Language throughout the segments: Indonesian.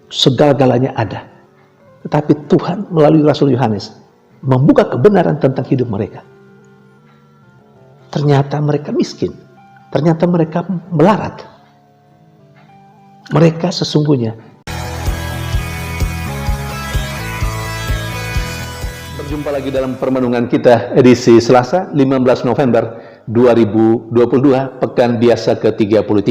segala-galanya ada. Tetapi Tuhan melalui Rasul Yohanes membuka kebenaran tentang hidup mereka. Ternyata mereka miskin. Ternyata mereka melarat. Mereka sesungguhnya. Berjumpa lagi dalam permenungan kita edisi Selasa 15 November 2022, pekan biasa ke-33.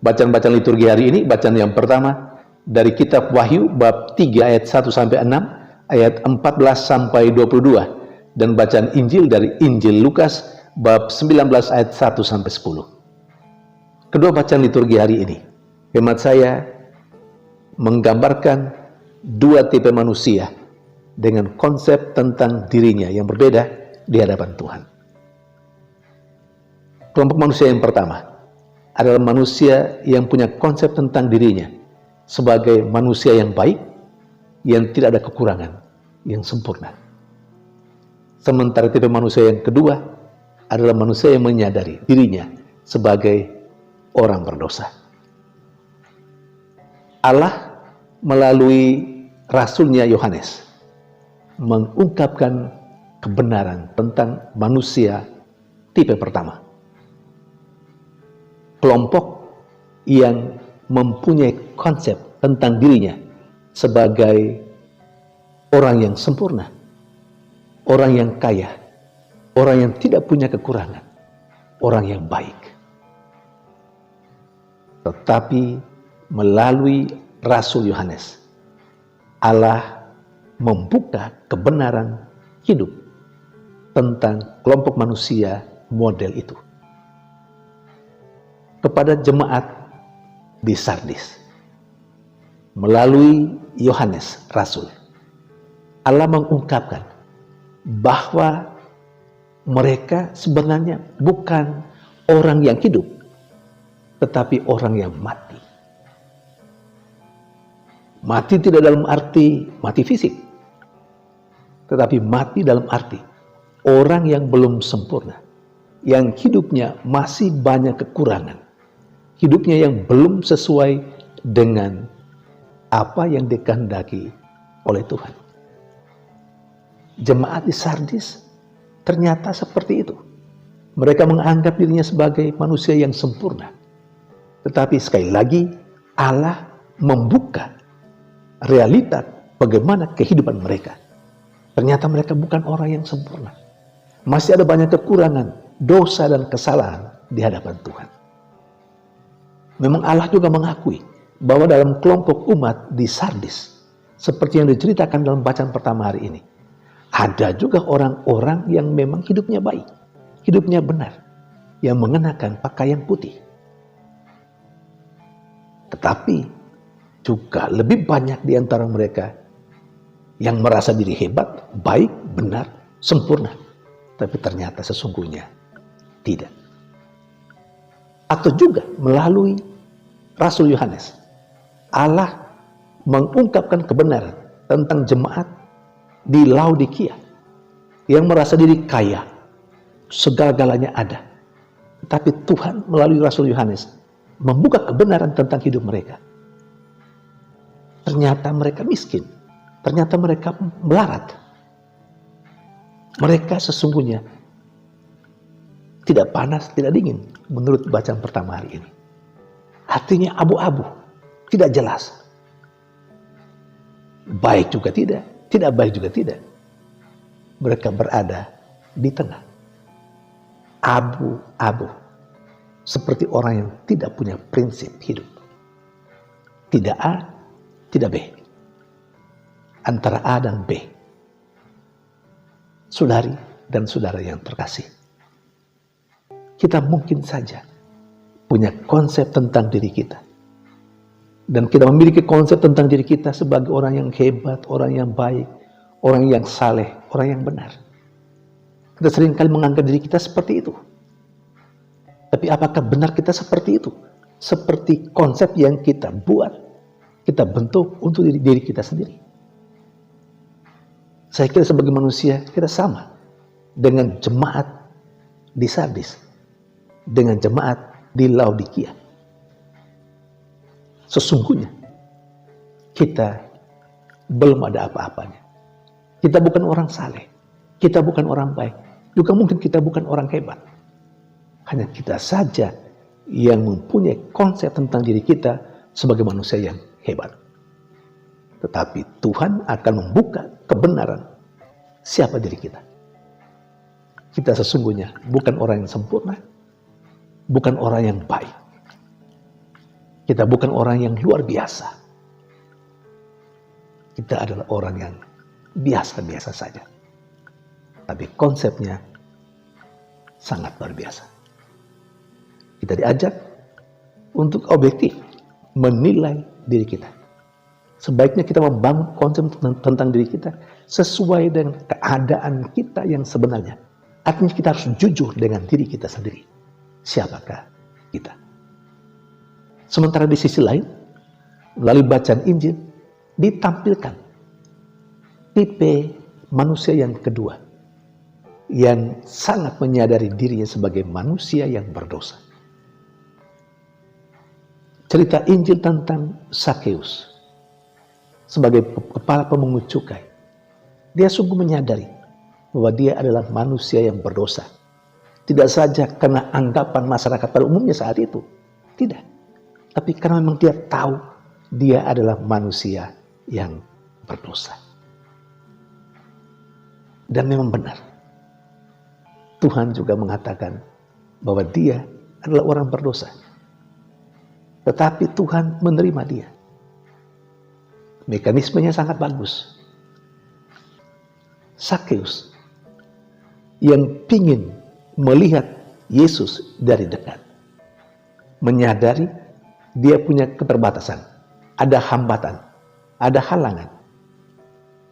Bacaan-bacaan liturgi hari ini, bacaan yang pertama dari kitab Wahyu bab 3 ayat 1-6, ayat 14-22, dan bacaan Injil dari Injil Lukas bab 19 ayat 1-10. Kedua bacaan liturgi hari ini, hemat saya, menggambarkan dua tipe manusia dengan konsep tentang dirinya yang berbeda di hadapan Tuhan. Kelompok manusia yang pertama adalah manusia yang punya konsep tentang dirinya sebagai manusia yang baik, yang tidak ada kekurangan, yang sempurna. Sementara tipe manusia yang kedua adalah manusia yang menyadari dirinya sebagai orang berdosa. Allah melalui Rasulnya Yohanes mengungkapkan kebenaran tentang manusia tipe pertama. Kelompok yang mempunyai konsep tentang dirinya sebagai orang yang sempurna, orang yang kaya, orang yang tidak punya kekurangan, orang yang baik. Tetapi melalui Rasul Yohanes, Allah membuka kebenaran hidup tentang kelompok manusia model itu kepada jemaat di Sardis. Melalui Yohanes Rasul, Allah mengungkapkan bahwa mereka sebenarnya bukan orang yang hidup, tetapi orang yang mati. Mati tidak dalam arti mati fisik, tetapi mati dalam arti orang yang belum sempurna, yang hidupnya masih banyak kekurangan, hidupnya yang belum sesuai dengan apa yang dikehendaki oleh Tuhan. Jemaat di Sardis ternyata seperti itu. Mereka menganggap dirinya sebagai manusia yang sempurna. Tetapi sekali lagi Allah membuka realita bagaimana kehidupan mereka. Ternyata mereka bukan orang yang sempurna. Masih ada banyak kekurangan, dosa dan kesalahan di hadapan Tuhan. Memang Allah juga mengakui bahwa dalam kelompok umat di Sardis, seperti yang diceritakan dalam bacaan pertama hari ini, ada juga orang-orang yang memang hidupnya baik, hidupnya benar, yang mengenakan pakaian putih. Tetapi juga lebih banyak di antara mereka yang merasa diri hebat, baik, benar, sempurna. Tapi ternyata sesungguhnya tidak. Atau juga melalui Rasul Yohanes, Allah mengungkapkan kebenaran tentang jemaat di Laodikia yang merasa diri kaya, segala-galanya ada. Tapi Tuhan melalui Rasul Yohanes membuka kebenaran tentang hidup mereka. Ternyata mereka miskin, ternyata mereka melarat. Mereka sesungguhnya tidak panas, tidak dingin menurut bacaan pertama hari ini. Hatinya abu-abu, tidak jelas. Baik juga tidak baik juga tidak. Mereka berada di tengah. Abu-abu. Seperti orang yang tidak punya prinsip hidup. Tidak A, tidak B. Antara A dan B. Saudari dan saudara yang terkasih, kita mungkin saja punya konsep tentang diri kita. Dan kita memiliki konsep tentang diri kita sebagai orang yang hebat, orang yang baik, orang yang saleh, orang yang benar. Kita seringkali menganggap diri kita seperti itu. Tapi apakah benar kita seperti itu? Seperti konsep yang kita buat, kita bentuk untuk diri kita sendiri. Saya kira sebagai manusia kita sama dengan jemaat di Sardis, dengan jemaat di Laodikia. Sesungguhnya kita belum ada apa-apanya. Kita bukan orang saleh, kita bukan orang baik, juga mungkin kita bukan orang hebat. Hanya kita saja yang mempunyai konsep tentang diri kita sebagai manusia yang hebat. Tetapi Tuhan akan membuka kebenaran siapa diri kita. Kita sesungguhnya bukan orang yang sempurna, bukan orang yang baik. Kita bukan orang yang luar biasa. Kita adalah orang yang biasa-biasa saja. Tapi konsepnya sangat luar biasa. Kita diajak untuk objektif menilai diri kita. Sebaiknya kita membangun konsep tentang diri kita sesuai dengan keadaan kita yang sebenarnya. Artinya kita harus jujur dengan diri kita sendiri. Siapakah kita? Sementara di sisi lain, melalui bacaan Injil, ditampilkan tipe manusia yang kedua, yang sangat menyadari dirinya sebagai manusia yang berdosa. Cerita Injil tentang Sakeus sebagai kepala pemungut cukai. Dia sungguh menyadari bahwa dia adalah manusia yang berdosa. Tidak saja karena anggapan masyarakat pada umumnya saat itu. Tidak. Tapi karena memang dia tahu dia adalah manusia yang berdosa. Dan memang benar. Tuhan juga mengatakan bahwa dia adalah orang berdosa. Tetapi Tuhan menerima dia. Mekanismenya sangat bagus. Sakeus yang ingin melihat Yesus dari dekat, menyadari dia punya keterbatasan, ada hambatan, ada halangan.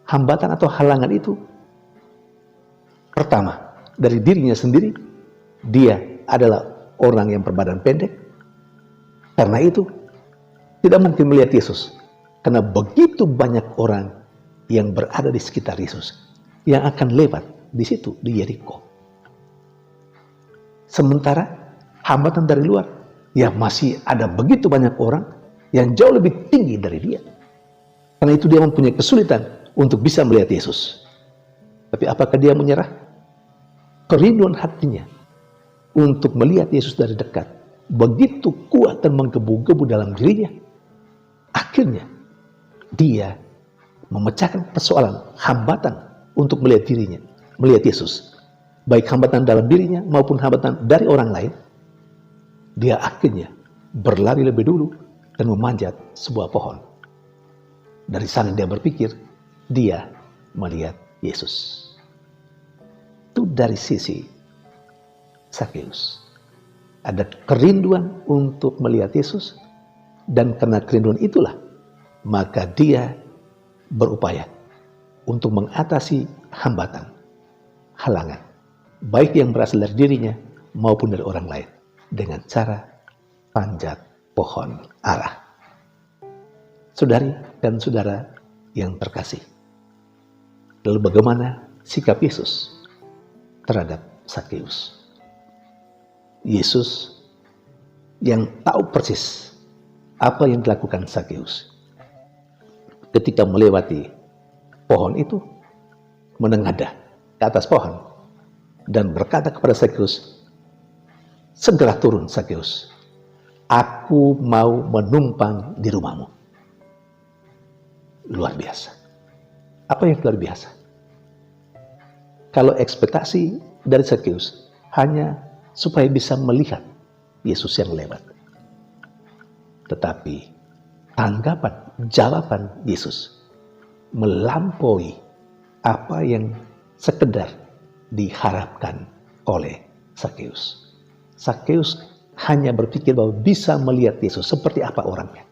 Hambatan atau halangan itu pertama, dari dirinya sendiri, dia adalah orang yang berbadan pendek. Karena itu, tidak mungkin melihat Yesus. Karena begitu banyak orang yang berada di sekitar Yesus, yang akan lewat di situ, di Yeriko. Sementara, hambatan dari luar, ya masih ada begitu banyak orang yang jauh lebih tinggi dari dia. Karena itu dia mempunyai kesulitan untuk bisa melihat Yesus. Tapi apakah dia menyerah? Kerinduan hatinya untuk melihat Yesus dari dekat begitu kuat dan menggebu-gebu dalam dirinya. Akhirnya dia memecahkan persoalan hambatan untuk melihat dirinya, melihat Yesus. Baik hambatan dalam dirinya maupun hambatan dari orang lain. Dia akhirnya berlari lebih dulu dan memanjat sebuah pohon. Dari sana dia berpikir, dia melihat Yesus. Itu dari sisi Sakeus. Ada kerinduan untuk melihat Yesus, dan karena kerinduan itulah, maka dia berupaya untuk mengatasi hambatan, halangan, baik yang berasal dari dirinya maupun dari orang lain, dengan cara panjat pohon ara. Saudari dan saudara yang terkasih, lalu bagaimana sikap Yesus terhadap Sakeus? Yesus yang tahu persis apa yang dilakukan Sakeus ketika melewati pohon itu, menengadah ke atas pohon dan berkata kepada Sakeus, "Segera turun Sakeus, aku mau menumpang di rumahmu." Luar biasa. Apa yang luar biasa? Kalau ekspektasi dari Sakeus hanya supaya bisa melihat Yesus yang lewat. Tetapi tanggapan, jawaban Yesus melampaui apa yang sekedar diharapkan oleh Sakeus. Sakeus hanya berpikir bahwa bisa melihat Yesus seperti apa orangnya.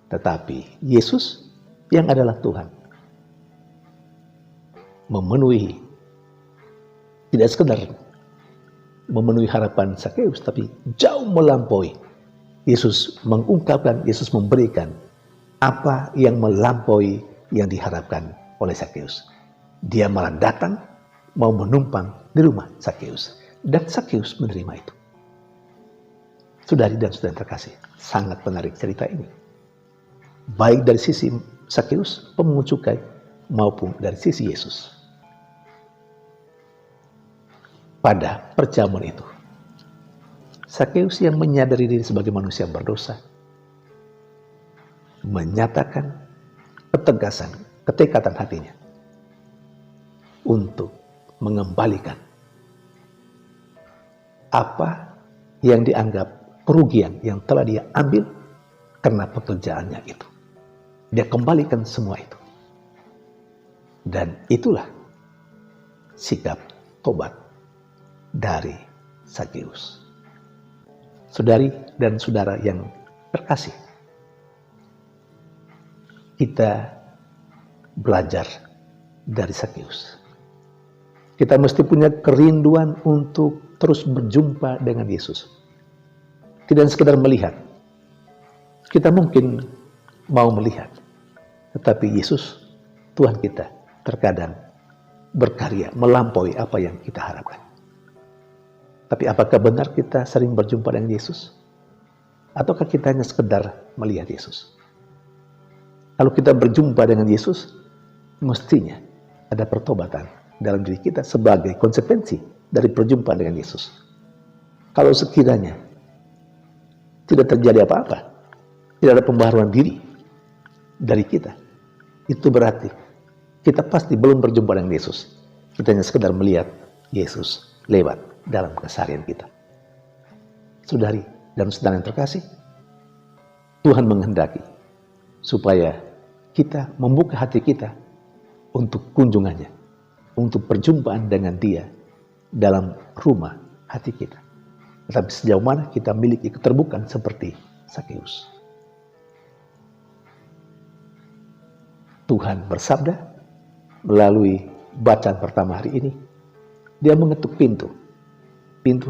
Tetapi Yesus yang adalah Tuhan memenuhi, tidak sekedar memenuhi harapan Sakeus, tapi jauh melampaui. Yesus mengungkapkan, Yesus memberikan apa yang melampaui yang diharapkan oleh Sakeus. Dia malah datang mau menumpang di rumah Sakeus, dan Sakeus menerima itu. Saudari dan saudara terkasih, sangat menarik cerita ini. Baik dari sisi Sakeus, pemungut cukai, maupun dari sisi Yesus. Pada perjamuan itu, Sakeus yang menyadari diri sebagai manusia berdosa, menyatakan ketegasan, ketekatan hatinya untuk mengembalikan apa yang dianggap kerugian yang telah dia ambil karena pekerjaannya itu. Dia kembalikan semua itu. Dan itulah sikap tobat dari Sakeus. Saudari dan saudara yang terkasih, kita belajar dari Sakeus. Kita mesti punya kerinduan untuk terus berjumpa dengan Yesus. Tidak sekedar melihat. Kita mungkin mau melihat, tetapi Yesus, Tuhan kita, terkadang berkarya melampaui apa yang kita harapkan. Tapi apakah benar kita sering berjumpa dengan Yesus? Ataukah kita hanya sekedar melihat Yesus? Kalau kita berjumpa dengan Yesus, mestinya ada pertobatan dalam diri kita sebagai konsekuensi dari perjumpaan dengan Yesus. Kalau sekiranya tidak terjadi apa-apa, tidak ada pembaharuan diri dari kita, itu berarti kita pasti belum berjumpa dengan Yesus. Kita hanya sekedar melihat Yesus lewat dalam keseharian kita. Saudari dan saudara yang terkasih, Tuhan menghendaki supaya kita membuka hati kita untuk kunjungannya, untuk perjumpaan dengan Dia dalam rumah hati kita. Tetapi sejauh mana kita miliki keterbukaan seperti Sakeus. Tuhan bersabda melalui bacaan pertama hari ini, Dia mengetuk pintu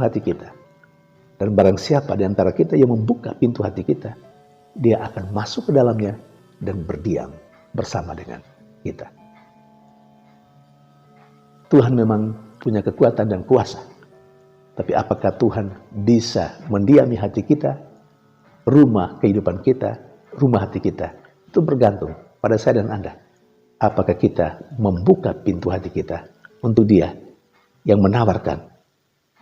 hati kita. Dan barang siapa di antara kita yang membuka pintu hati kita, Dia akan masuk ke dalamnya dan berdiam bersama dengan kita. Tuhan memang punya kekuatan dan kuasa. Tapi apakah Tuhan bisa mendiami hati kita, rumah kehidupan kita, rumah hati kita? Itu bergantung pada saya dan Anda. Apakah kita membuka pintu hati kita untuk Dia yang menawarkan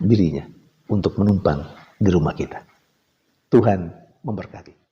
dirinya untuk menumpang di rumah kita. Tuhan memberkati.